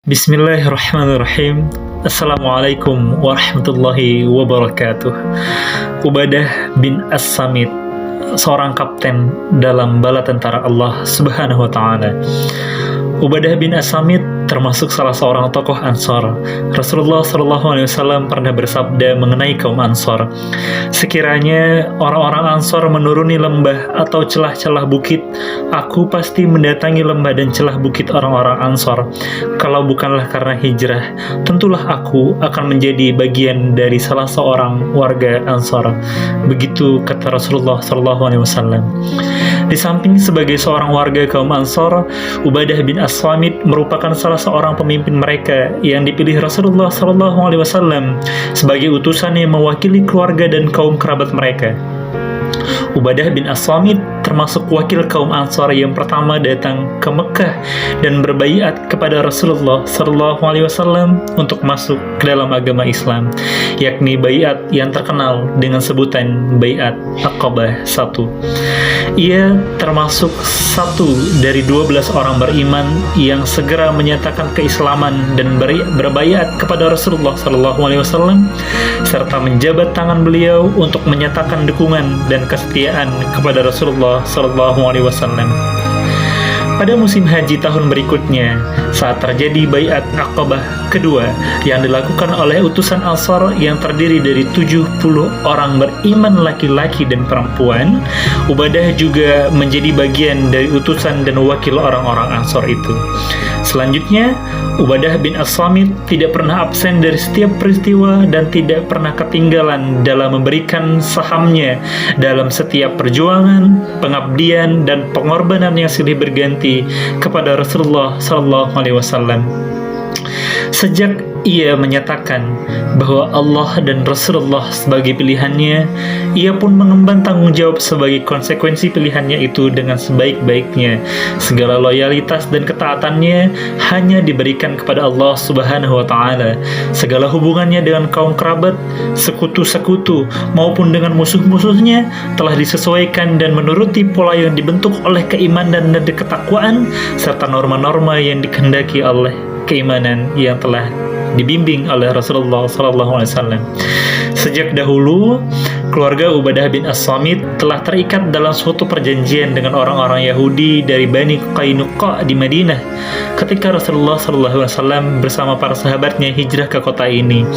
Bismillahirrahmanirrahim. Assalamualaikum warahmatullahi wabarakatuh. Ubadah bin As-Samit, seorang kapten dalam bala tentara Allah Subhanahu wa Ta'ala. Ubadah bin As-Samit termasuk salah seorang tokoh Ansor. Rasulullah SAW pernah bersabda mengenai kaum Ansor, sekiranya orang-orang Ansor menuruni lembah atau celah-celah bukit, aku pasti mendatangi lembah dan celah bukit orang-orang Ansor. Kalau bukanlah karena hijrah, tentulah aku akan menjadi bagian dari salah seorang warga Ansor. Begitu kata Rasulullah SAW. Di samping sebagai seorang warga kaum Ansor, Ubadah bin As-Samit merupakan salah seorang pemimpin mereka yang dipilih Rasulullah SAW sebagai utusan yang mewakili keluarga dan kaum kerabat mereka. Ubadah bin As-Samit termasuk wakil kaum Ansar yang pertama datang ke Mekah dan berbaiat kepada Rasulullah SAW untuk masuk ke dalam agama Islam, yakni baiat yang terkenal dengan sebutan Baiat Aqabah 1. Ia termasuk satu dari 12 orang beriman yang segera menyatakan keislaman dan berbaiat kepada Rasulullah SAW serta menjabat tangan beliau untuk menyatakan dukungan dan kesetiaan kepada Rasulullah SAW. Pada musim haji tahun berikutnya, saat terjadi Baiat Aqabah kedua yang dilakukan oleh utusan Ansar yang terdiri dari 70 orang beriman laki-laki dan perempuan, Ubadah juga menjadi bagian dari utusan dan wakil orang-orang Ansar itu. Selanjutnya, Ubadah bin As-Samit tidak pernah absen dari setiap peristiwa dan tidak pernah ketinggalan dalam memberikan sahamnya dalam setiap perjuangan, pengabdian, dan pengorbanan yang silih berganti kepada Rasulullah SAW. Sejak ia menyatakan bahwa Allah dan Rasulullah sebagai pilihannya, ia pun mengemban tanggung jawab sebagai konsekuensi pilihannya itu dengan sebaik-baiknya. Segala loyalitas dan ketaatannya hanya diberikan kepada Allah Subhanahu wa Ta'ala. Segala hubungannya dengan kaum kerabat, sekutu-sekutu maupun dengan musuh-musuhnya telah disesuaikan dan menuruti pola yang dibentuk oleh keimanan dan ketakwaan serta norma-norma yang dikehendaki oleh keimanan yang telah dibimbing oleh Rasulullah SAW. Sejak dahulu, keluarga Ubadah bin As-Samit telah terikat dalam suatu perjanjian dengan orang-orang Yahudi dari Bani Qainuqa di Madinah ketika Rasulullah SAW bersama para sahabatnya hijrah ke kota ini.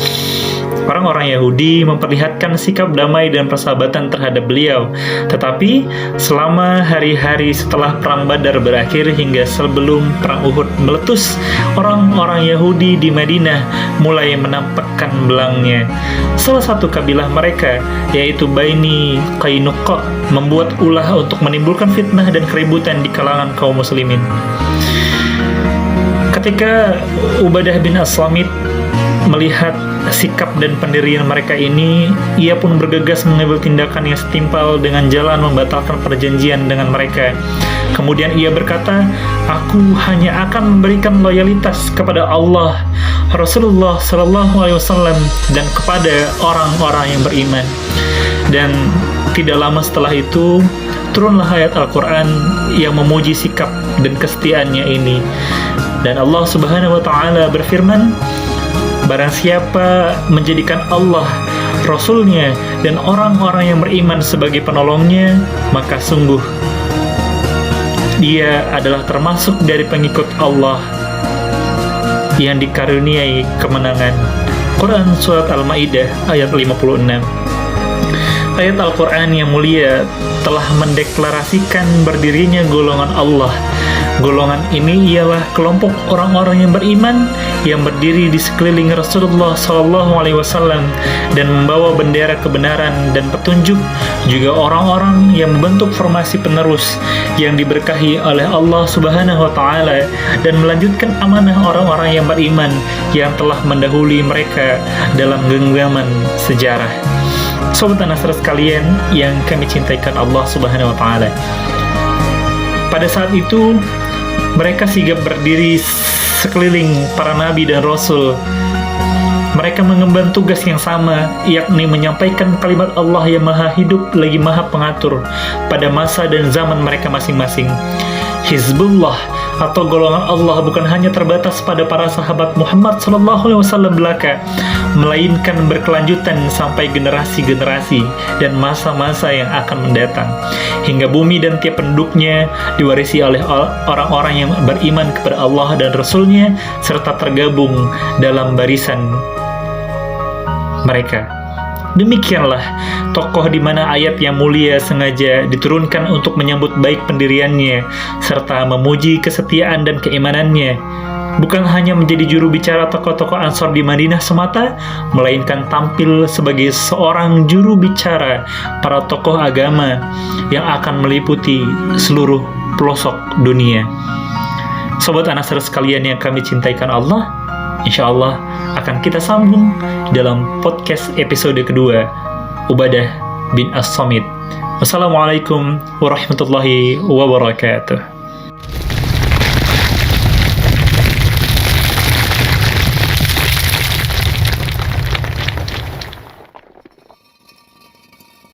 Orang-orang Yahudi memperlihatkan sikap damai dan persahabatan terhadap beliau. Tetapi selama hari-hari setelah perang Badar berakhir hingga sebelum perang Uhud meletus, orang-orang Yahudi di Madinah mulai menampakkan belangnya. Salah satu kabilah mereka, yaitu Bani Qainuqa, membuat ulah untuk menimbulkan fitnah dan keributan di kalangan kaum muslimin. Ketika Ubadah bin As-Samit melihat sikap dan pendirian mereka ini, ia pun bergegas mengambil tindakan yang setimpal dengan jalan membatalkan perjanjian dengan mereka. Kemudian ia berkata, aku hanya akan memberikan loyalitas kepada Allah, Rasulullah SAW, dan kepada orang-orang yang beriman. Dan tidak lama setelah itu, turunlah ayat Al-Quran yang memuji sikap dan kesetiaannya ini. Dan Allah Subhanahu wa Ta'ala berfirman, barang siapa menjadikan Allah, Rasulnya, dan orang-orang yang beriman sebagai penolongnya, maka sungguh dia adalah termasuk dari pengikut Allah yang dikaruniai kemenangan. Quran Surat Al-Ma'idah ayat 56. Ayat Al-Quran yang mulia telah mendeklarasikan berdirinya golongan Allah. Golongan ini ialah kelompok orang-orang yang beriman yang berdiri di sekeliling Rasulullah SAW dan membawa bendera kebenaran dan petunjuk, juga orang-orang yang membentuk formasi penerus yang diberkahi oleh Allah Subhanahu wa Ta'ala dan melanjutkan amanah orang-orang yang beriman yang telah mendahului mereka dalam genggaman sejarah. Sobat An-Nasr sekalian yang kami cintakan Allah Subhanahu wa Ta'ala, pada saat itu mereka sigap berdiri sekeliling para nabi dan rasul. Mereka mengemban tugas yang sama, yakni menyampaikan kalimat Allah yang maha hidup lagi maha pengatur pada masa dan zaman mereka masing-masing. Hizbullah atau golongan Allah bukan hanya terbatas pada para sahabat Muhammad SAW belaka, melainkan berkelanjutan sampai generasi-generasi dan masa-masa yang akan mendatang, hingga bumi dan tiap penduduknya diwarisi oleh orang-orang yang beriman kepada Allah dan Rasul-Nya serta tergabung dalam barisan mereka. Demikianlah tokoh di mana ayat yang mulia sengaja diturunkan untuk menyambut baik pendiriannya serta memuji kesetiaan dan keimanannya, bukan hanya menjadi juru bicara tokoh-tokoh Ansor di Madinah semata, melainkan tampil sebagai seorang juru bicara para tokoh agama yang akan meliputi seluruh pelosok dunia. Sobat An-Nasr sekalian yang kami cintaikan Allah, insya Allah akan kita sambung dalam podcast episode kedua, Ubadah bin As-Samit. Wassalamualaikum warahmatullahi wabarakatuh.